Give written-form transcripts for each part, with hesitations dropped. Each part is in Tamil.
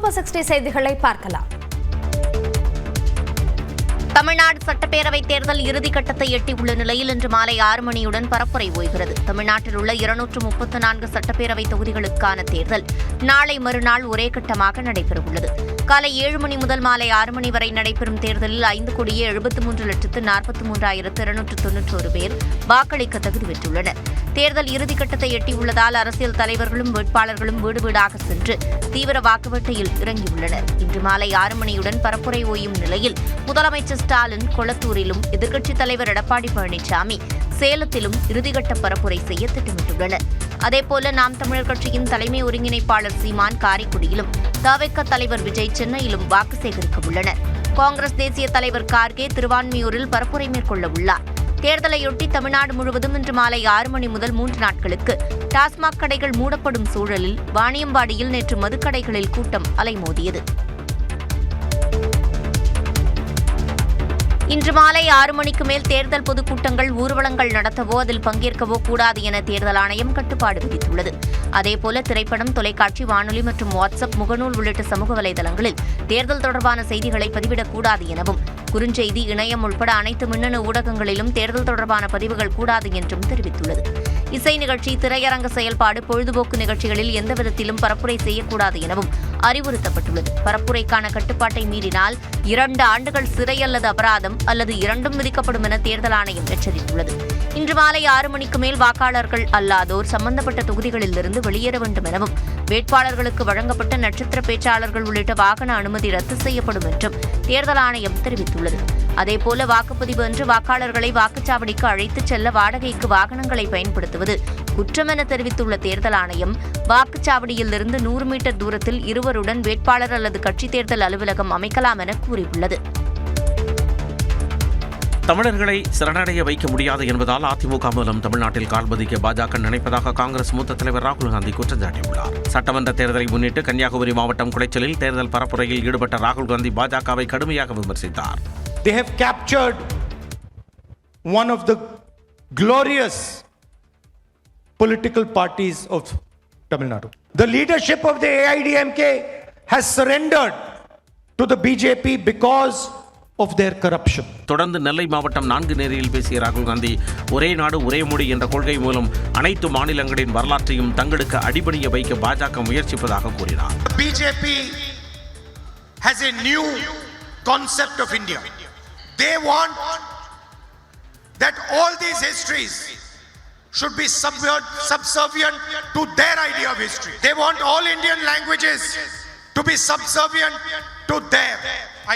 சூப்பர் 60 செய்திகளை பார்க்கலாம். தமிழ்நாடு சட்டப்பேரவை தேர்தல் இறுதிக்கட்டத்தை எட்டியுள்ள நிலையில் இன்று மாலை 6 மணியுடன் பரப்புரை ஓய்கிறது. தமிழ்நாட்டில் உள்ள 234 சட்டப்பேரவை தொகுதிகளுக்கான தேர்தல் நாளை மறுநாள் ஒரே கட்டமாக நடைபெறவுள்ளது. காலை 7 மணி முதல் மாலை 6 மணி வரை நடைபெறும் தேர்தலில் 5,73,43,291 பேர் வாக்களிக்க தகுதி பெற்றுள்ளனர். தேர்தல் இறுதிக்கட்டத்தை எட்டியுள்ளதால் அரசியல் தலைவர்களும் வேட்பாளர்களும் வீடு வீடாக சென்று தீவிர வாக்குவேட்டையில் இறங்கியுள்ளனர். இன்று மாலை 6 மணியுடன் பரப்புரை ஓயும் நிலையில் முதலமைச்சர் ஸ்டாலின் கொளத்தூரிலும் எதிர்க்கட்சித் தலைவர் எடப்பாடி பழனிசாமி சேலத்திலும் இறுதிக்கட்ட பரப்புரை செய்ய திட்டமிட்டுள்ளனர். அதேபோல நாம் தமிழர் கட்சியின் தலைமை ஒருங்கிணைப்பாளர் சீமான் காரைக்குடியிலும் தவிக தலைவர் விஜய் சென்னையிலும் வாக்கு சேகரிக்க உள்ளனர். காங்கிரஸ் தேசிய தலைவர் கார்கே திருவான்மியூரில் பரப்புரை மேற்கொள்ள உள்ளார். தேர்தலையொட்டி தமிழ்நாடு முழுவதும் இன்று மாலை 6 மணி முதல் 3 நாட்களுக்கு டாஸ்மாக் கடைகள் மூடப்படும் சூழலில் வாணியம்பாடியில் நேற்று மதுக்கடைகளில் கூட்டம் அலைமோதியது. இன்று மாலை 6 மணிக்கு மேல் தேர்தல் பொதுக்கூட்டங்கள், ஊர்வலங்கள் நடத்தவோ அதில் பங்கேற்கவோ கூடாது என தேர்தல் ஆணையம் கட்டுப்பாடு விதித்துள்ளது. அதேபோல திரைப்படம், தொலைக்காட்சி, வானொலி மற்றும் வாட்ஸ்அப், முகநூல் உள்ளிட்ட சமூக வலைதளங்களில் தேர்தல் தொடர்பான செய்திகளை பதிவிடக்கூடாது எனவும், குறுஞ்செய்தி, இணையம் உட்பட அனைத்து மின்னணு ஊடகங்களிலும் தேர்தல் தொடர்பான பதிவுகள் கூடாது என்றும் தெரிவித்துள்ளது. இசை நிகழ்ச்சி, திரையரங்க செயல்பாடு, பொழுதுபோக்கு நிகழ்ச்சிகளில் எந்த விதத்திலும் பரப்புரை செய்யக்கூடாது எனவும் அறிவுறுத்தப்பட்டுள்ளது. பரப்புரைக்கான கட்டுப்பாட்டை மீறினால் 2 ஆண்டுகள் சிறை அல்லது அபராதம் அல்லது இரண்டும் விதிக்கப்படும் என தேர்தல் ஆணையம் எச்சரித்துள்ளது. இன்று மாலை 6 மணிக்கு மேல் வாக்காளர்கள் அல்லாதோர் சம்பந்தப்பட்ட தொகுதிகளிலிருந்து வெளியேற வேண்டும் எனவும், வேட்பாளர்களுக்கு வழங்கப்பட்ட நட்சத்திர பேச்சாளர்கள் உள்ளிட்ட வாகன அனுமதி ரத்து செய்யப்படும் என்றும் தேர்தல் ஆணையம் தெரிவித்துள்ளது. அதேபோல வாக்குப்பதிவு அன்று வாக்காளர்களை வாக்குச்சாவடிக்கு அழைத்துச் செல்ல வாடகைக்கு வாகனங்களை பயன்படுத்துவது குற்றம் என தெரிவித்துள்ள தேர்தல் ஆணையம், வாக்குச்சாவடியில் இருந்து 100 மீட்டர் தூரத்தில் இருவருடன் வேட்பாளர் அல்லது கட்சி தேர்தல் அலுவலகம் அமைக்கலாம் என கூறியுள்ளது. தமிழர்களை சரணடைய வைக்க முடியாது என்பதால் அதிமுக மூலம் தமிழ்நாட்டில் கால்பதிக்க பாஜக நினைப்பதாக காங்கிரஸ் மூத்த தலைவர் ராகுல் காந்தி குற்றம் சாட்டியுள்ளார். சட்டமன்ற தேர்தலை முன்னிட்டு கன்னியாகுமரி மாவட்டம் குளைச்சலில் தேர்தல் பரப்புரையில் ஈடுபட்ட ராகுல் காந்தி பாஜகவை கடுமையாக விமர்சித்தார். They have captured one of the glorious political parties of Tamil Nadu. The leadership of the AIDMK has surrendered to the BJP because of their corruption. தொடர்ந்து நெல்லை மாவட்டம் 4 நேரில் பேசிய ராகுல் காந்தி, ஒரே நாடு ஒரே மொழி என்ற கொள்கை மூலம் அனைத்து மாநிலங்களின் வரலாற்றையும் தங்களுக்கு அடிபணிய வைக்க பாஜக முயற்சிப்பதாக கூறினார். BJP has a new concept of India. They want that all these histories should be subservient to their idea of history. They want all Indian languages to be subservient to their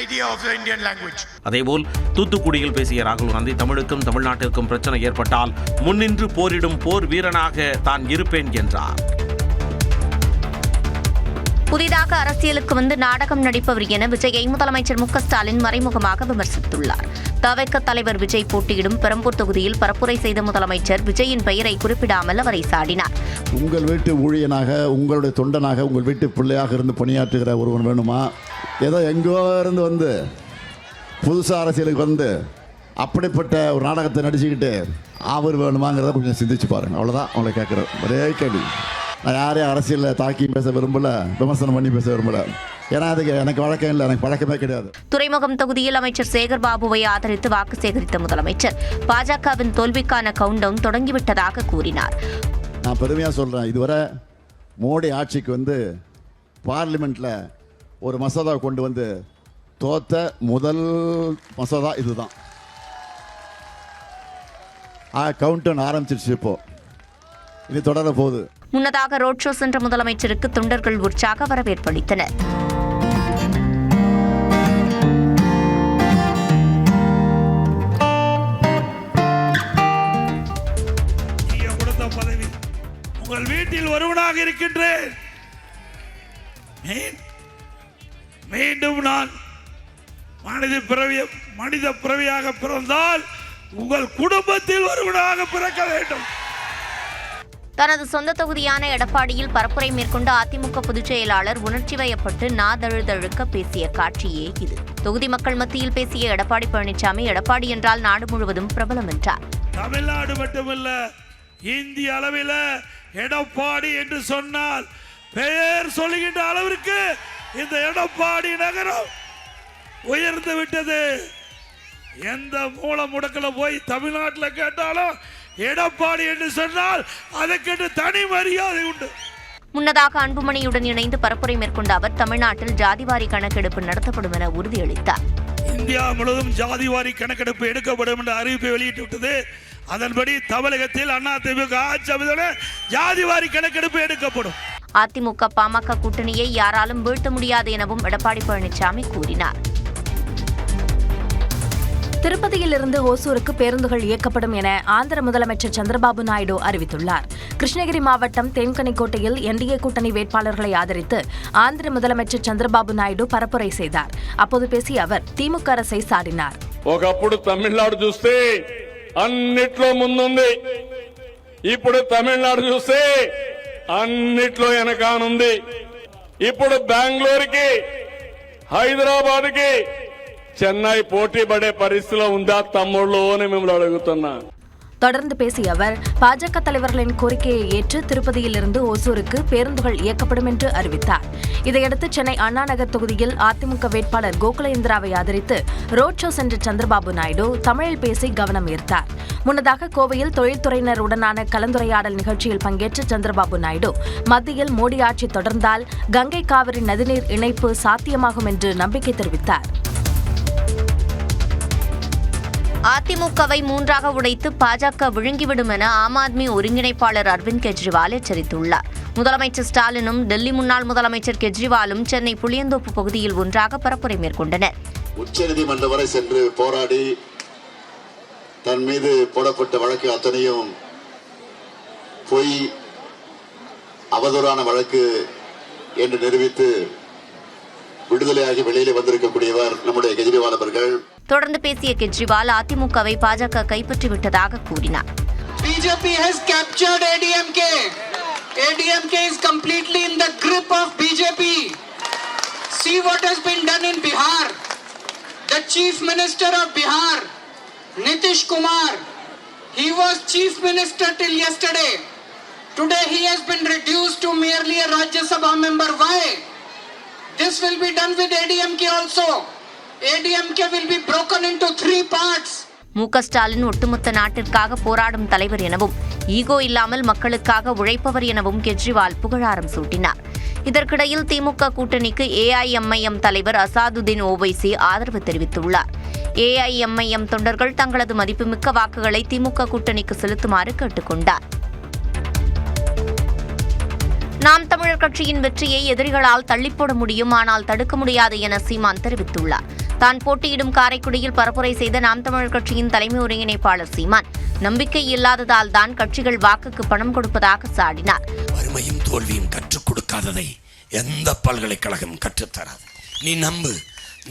idea of the Indian language. அதேபோல் தூத்துக்குடியில் பேசிய ராகுல் காந்தி, தமிழுக்கும் தமிழ்நாட்டிற்கும் பிரச்சனை ஏற்பட்டால் முன்னின்று போரிடும் போர் வீரனாக தான் இருப்பேன் என்றார். புதிதாக அரசியலுக்கு வந்து நாடகம் நடிப்பவர் என விஜயை முதலமைச்சர் மு க ஸ்டாலின் மறைமுகமாக விமர்சித்துள்ளார். தவிக தலைவர் விஜய் போட்டியிடும் பெரம்பூர் தொகுதியில் பரப்புரை செய்த முதலமைச்சர் விஜயின் பெயரை குறிப்பிடாமல் அவரை சாடினார். உங்கள் வீட்டு ஊழியனாக, உங்களுடைய தொண்டனாக, உங்கள் வீட்டு பிள்ளையாக இருந்து பணியாற்றுகிற ஒருவன் வேணுமா? ஏதோ எங்கோ இருந்து வந்து புதுசாக அரசியலுக்கு வந்து அப்படிப்பட்ட ஒரு நாடகத்தை நடிச்சுக்கிட்டு அவர் வேணுமாங்கிறத கொஞ்சம் சிந்திச்சு பாருங்க. அவ்வளோதான் அவங்களை கேட்குறேன். ஒரே கேள்வி. நான் யாரையும் அரசியலில் தாக்கி பேச விரும்பல, விமர்சனம் பண்ணி பேச விரும்பல. ஏன்னா அதுக்கு எனக்கு வழக்கம் இல்லை, எனக்கு பழக்கமே கிடையாது. துறைமுகம் தொகுதியில் அமைச்சர் சேகர் பாபுவை ஆதரித்து வாக்கு சேகரித்த முதலமைச்சர் பாஜகவின் தோல்விக்கான கவுண்டவுன் தொடங்கிவிட்டதாக கூறினார். நான் பெருமையாக சொல்கிறேன், இதுவரை மோடி ஆட்சிக்கு வந்து பார்லிமெண்ட்டில் ஒரு மசோதா கொண்டு வந்து தோத்த முதல் மசோதா இதுதான். கவுண்டவுன் ஆரம்பிச்சிருச்சு. இப்போ இது தொடர போகுது. முன்னதாக ரோட் ஷோ சென்ற முதலமைச்சருக்கு தொண்டர்கள் உற்சாக வரவேற்பளித்தனர். உங்கள் வீட்டில் ஒருவனாக இருக்கின்றேன். மீண்டும் நான் மனித பிறவியாக பிறந்தால் உங்கள் குடும்பத்தில் ஒருவனாக பிறக்க வேண்டும். தனது சொந்த தொகுதியான எடப்பாடியில் பரப்புரை மேற்கொண்ட அதிமுக பொதுச் செயலாளர் உணர்ச்சி வயப்பட்டு நாதழுதழுக்க பேசிய காட்சியே இது. தொகுதி மக்கள் மத்தியில் பேசிய எடப்பாடி பழனிசாமி, எடப்பாடி என்றால் நாடு முழுவதும் பிரபலம் என்றார். தமிழ்நாடு மட்டுமல்ல, இந்திய அளவில் எடப்பாடி என்று சொன்னால் பெயர் சொல்லுகின்ற அளவிற்கு இந்த எடப்பாடி நகரம் உயர்ந்து விட்டது. எந்த மூல முடக்கல போய் தமிழ்நாட்டில் கேட்டாலும் எடப்பாடி என்று சொன்னால் அதற்கு தனி மரியாதை உண்டு. முன்னதாக அன்புமணியுடன் இணைந்து பரப்புரை மேற்கொண்ட அவர் தமிழ்நாட்டில் ஜாதிவாரி கணக்கெடுப்பு நடத்தப்படும் என உறுதியளித்தார். இந்தியா முழுவதும் ஜாதிவாரி கணக்கெடுப்பு எடுக்கப்படும் என்ற அறிவிப்பை வெளியிட்டுவிட்டது. அதன்படி தமிழகத்தில் அதிமுக ஆட்சி அமைந்தவுடன் ஜாதிவாரி கணக்கெடுப்பு எடுக்கப்படும். அதிமுக பாமக கூட்டணியை யாராலும் வீழ்த்த முடியாது எனவும் எடப்பாடி பழனிசாமி கூறினார். திருப்பதியிலிருந்து ஓசூருக்கு பேருந்துகள் இயக்கப்படும் என ஆந்திர முதலமைச்சர் சந்திரபாபு நாயுடு அறிவித்துள்ளார். கிருஷ்ணகிரி மாவட்டம் தேன்கனிக்கோட்டையில் என்டிஏ கூட்டணி வேட்பாளர்களை ஆதரித்து ஆந்திர முதலமைச்சர் சந்திரபாபு நாயுடு பரப்புரை செய்தார். அப்போது பேசிய அவர் திமுக அரசை சாடினார். ఒకప్పుడు తమిళనాడు చూస్తే అన్నిట్లో ముందుంది, ఇప్పుడు తమిళనాడు చూస్తే అన్నిట్లో వెనకానుంది. ఇప్పుడు బెంగళూరుకి, హైదరాబాద్కి, చెన్నై పోటీ పడే పరిస్థితిలో ఉందా తమ్ముళ్ళు అని మిమ్మల్ని అడుగుతున్నా. தொடர்ந்து பேசிய அவர் பாஜக தலைவர்களின் கோரிக்கையை ஏற்று திருப்பதியிலிருந்து ஓசூருக்கு பேருந்துகள் இயக்கப்படும் என்று அறிவித்தார். இதையடுத்து சென்னை அண்ணா நகர் தொகுதியில் அதிமுக வேட்பாளர் கோகுலேந்திராவை ஆதரித்து ரோட் ஷோ சென்ற சந்திரபாபு நாயுடு தமிழில் பேசி கவனம் ஈர்த்தார். முன்னதாக கோவையில் தொழில்துறையினருடனான கலந்துரையாடல் நிகழ்ச்சியில் பங்கேற்ற சந்திரபாபு நாயுடு மத்தியில் மோடி ஆட்சி தொடர்ந்தால் கங்கை காவிரி நதிநீர் இணைப்பு சாத்தியமாகும் என்று நம்பிக்கை தெரிவித்தார். அதிமுகவை மூன்றாக உடைத்து பாஜக விழுங்கிவிடும் என ஆம் ஆத்மி ஒருங்கிணைப்பாளர் அரவிந்த் கெஜ்ரிவால் எச்சரித்துள்ளார். முதலமைச்சர் ஸ்டாலினும் டெல்லி முன்னாள் முதலமைச்சர் கெஜ்ரிவாலும் சென்னை புளியந்தோப்பு பகுதியில் ஒன்றாக பரப்புரை மேற்கொண்டனர். உச்சநீதிமன்றம் வரை சென்று போராடி தன் மீது போடப்பட்ட வழக்கு அத்தனையும் பொய், அவதூறான வழக்கு என்று நிரூபித்து விடுதலையாகி வெளியிலே வந்திருக்கக்கூடியவர் நம்முடைய கெஜ்ரிவால் அவர்கள். தொடர்ந்து பேசிய கெஜ்ரிவால் அதிமுகவை பாஜக கைப்பற்றி விட்டதாக கூறினார். BJP has captured ADMK. ADMK is completely in the grip of BJP. See what has been done in Bihar. The Chief Minister of Bihar, Nitish Kumar, he was Chief Minister till yesterday. Today he has been reduced to merely a Rajya Sabha member. Why? This will be done with ADMK also. ADMK will be broken into 3 parts. மு.க. ஸ்டாலின் ஒட்டுமொத்த நாட்டிற்காக போராடும் தலைவர் எனவும் ஈகோ இல்லாமல் மக்களுக்காக உழைப்பவர் எனவும் கெஜ்ரிவால் புகழாரம் சூட்டினார். இதற்கிடையில் திமுக கூட்டணிக்கு AIMIM தலைவர் அசாதுதீன் ஓவைசி ஆதரவு தெரிவித்துள்ளார். AIMIM தொண்டர்கள் தங்களது மதிப்புமிக்க வாக்குகளை திமுக கூட்டணிக்கு செலுத்துமாறு கேட்டுக் கொண்டார். நாம் தமிழர் கட்சியின் வெற்றியை எதிரிகளால் தள்ளிப்போட முடியும், ஆனால் தடுக்க முடியாது என சீமான் தெரிவித்துள்ளார். தான் போட்டியிடும் காரைக்குடியில் பரப்புரை செய்த நாம் தமிழர் கட்சியின் தலைமை ஒருங்கிணைப்பாளர் சீமான் நம்பிக்கை இல்லாததால் தான் கட்சிகள் வாக்குக்கு பணம் கொடுப்பதாக சாடினார். வறுமையும் தோல்வியும் கற்றுக் கொடுக்காததை எந்த பல்கலைக்கழகம் கற்றுத்தராது. நீ நம்பு,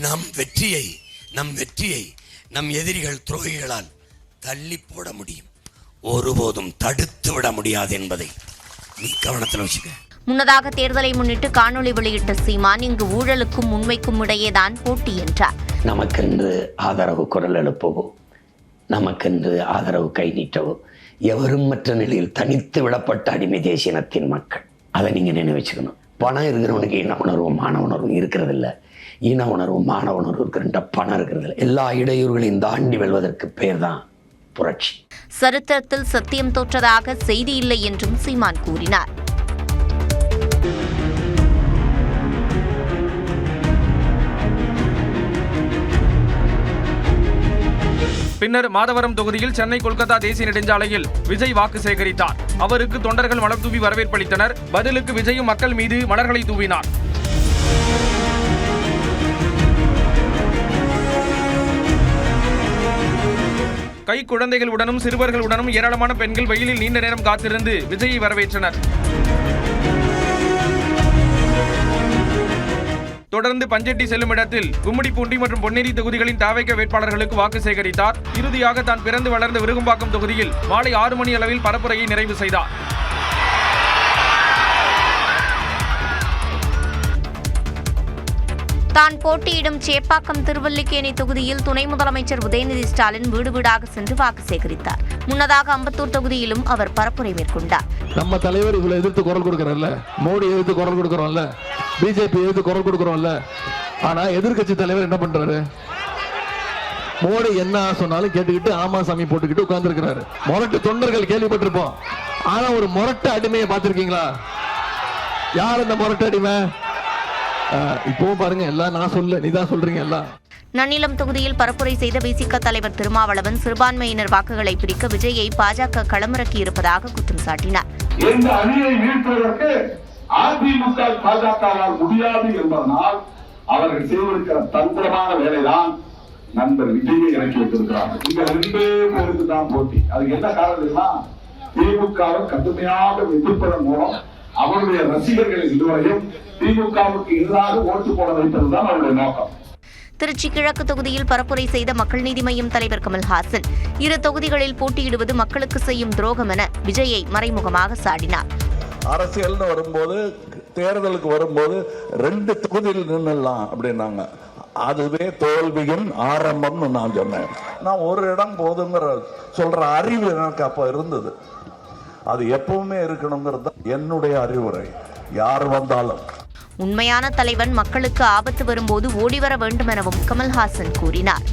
நம் வெற்றியை நம் எதிரிகள் துரோகிகளால் தள்ளி போட முடியும், ஒருபோதும் தடுத்து விட முடியாது என்பதை நீ கவனத்தில் வச்சுக்க. முன்னதாக தேர்தலை முன்னிட்டு காணொலி வெளியிட்ட சீமான் இங்கு ஊழலுக்கும் உண்மைக்கும் இடையேதான் போட்டி என்றார். நமக்கென்று ஆதரவு குரல் எழுப்பவோ, நமக்கென்று ஆதரவு கை நீட்டவோ எவரும் மற்ற நிலையில் தனித்து விடப்பட்ட அடிமை தேசியனத்தின் மக்கள். அதை நீங்க நினைவச்சுக்கணும். பணம் இருக்கிறவனுக்கு இன உணர்வும் மான உணர்வும் இருக்கிறது இல்லை, இன உணர்வும் மான உணர்வு இருக்கிற பணம் இருக்கிறது இல்லை. எல்லா இடையூறுகளையும் தாண்டி வெல்வதற்கு பேர் தான் புரட்சி. சரித்திரத்தில் சத்தியம் தோற்றதாக செய்தி இல்லை என்றும் சீமான் கூறினார். பின்னர் மாதவரம் தொகுதியில் சென்னை கொல்கத்தா தேசிய நெடுஞ்சாலையில் விஜய் வாக்கு சேகரித்தார். அவருக்கு தொண்டர்கள் மலர் தூவி வரவேற்பளித்தனர். பதிலுக்கு விஜயும் மக்கள் மீது மலர்களை தூவினார். கை குழந்தைகளுடனும் சிறுவர்களுடனும் ஏராளமான பெண்கள் வெயிலில் நீண்ட நேரம் காத்திருந்து விஜயை வரவேற்றனர். தொடர்ந்து பஞ்செட்டி செல்லும் இடத்தில் கும்மிடிப்பூண்டி மற்றும் பொன்னேரி தொகுதிகளின் தாவேக வேட்பாளர்களுக்கு வாக்கு சேகரித்தார். இறுதியாக தான் பிறந்து வளர்ந்த விருகம்பாக்கம் தொகுதியில் மாலை 6 மணி அளவில் பரப்புரையை நிறைவு செய்தார். தான் போட்டியிடும் சேப்பாக்கம் திருவல்லிக்கேணி தொகுதியில் துணை முதலமைச்சர் உதயநிதி ஸ்டாலின் வீடு வீடாக சென்று வாக்கு சேகரித்தார். முன்னதாக அம்பத்தூர் தொகுதியிலும் அவர் பரப்புரை மேற்கொண்டார். நம்ம தலைவர் இவ்வளவு எதிர்த்து குரல் கொடுக்கறல்ல, மோடி எதிர்த்து குரல் கொடுக்கறோம்ல, பிஜேபி எதுக்கு குரல் கொடுக்கிறோம்ல. ஆனா எதிர்கட்சி தலைவர் என்ன பண்றாரு? மோடி என்ன சொன்னாலும் கேட்டுக்கிட்டு ஆமா சாமி போட்டுக்கிட்டு உட்கார்ந்து இருக்கிறாரு. முரட்டு தொண்டர்கள் கேள்விப்பட்டிருப்போம். ஆனா ஒரு முரட்டு அடிமையை பார்த்திருக்கீங்களா? யார் அந்த முரட்டு அடிமை? இப்போ பாருங்க, எல்லாம் நான் சொல்ல, நீதான் சொல்றீங்க எல்லாம். நன்னிலம் தொகுதியில் பரப்புரை செய்த விசிக தலைவர் திருமாவளவன் சிறுபான்மையினர் வாக்குகளை பிரிக்க விஜயை பாஜக களமிறக்கி இருப்பதாக குற்றம் சாட்டினார். இந்த அணியை வீழ்த்துவதற்கு அதிமுக பாஜகவால் முடியாது என்பதனால் அவர்கள் செய்திருக்கிற தந்திரமான வேலைதான் நண்பர் விஜயை இறக்கி வைத்திருக்கிறார்கள். இந்த 2 பேருக்கு தான் போட்டி. அதுக்கு என்ன காரணம்னா, திமுகவை கடுமையாக எதிர்ப்பதன் மூலம் அவருடைய ரசிகர்களை இதுவரையும் திமுகவுக்கு எதிராக ஓட்டு போட வைப்பதுதான் அவருடைய நோக்கம். திருச்சி கிழக்கு தொகுதியில் பரப்புரை செய்த மக்கள் நீதி மய்யம் தலைவர் கமல்ஹாசன் 2 தொகுதிகளில் போட்டியிடுவது மக்களுக்கு செய்யும் துரோகம் என விஜயை மறைமுகமாக சாடினார். அரசியல்னு வரும்போது, தேர்தலுக்கு வரும்போது 2 தொகுதியில் நின்னுலாம் அப்படின்னாங்க. அதுவே தோல்வியின் ஆரம்பம்னு நான் சொன்னேன். நான் ஒரு இடம் போதுங்கிற சொல்ற அறிவு எனக்கு அப்ப இருந்தது. அது எப்பவுமே இருக்கணுங்கிறது என்னுடைய அறிவுரை. யார் வந்தாலும் உண்மையான தலைவன் மக்களுக்கு ஆபத்து வரும்போது ஓடிவர வேண்டும் எனவும் கமல்ஹாசன் கூறினார்.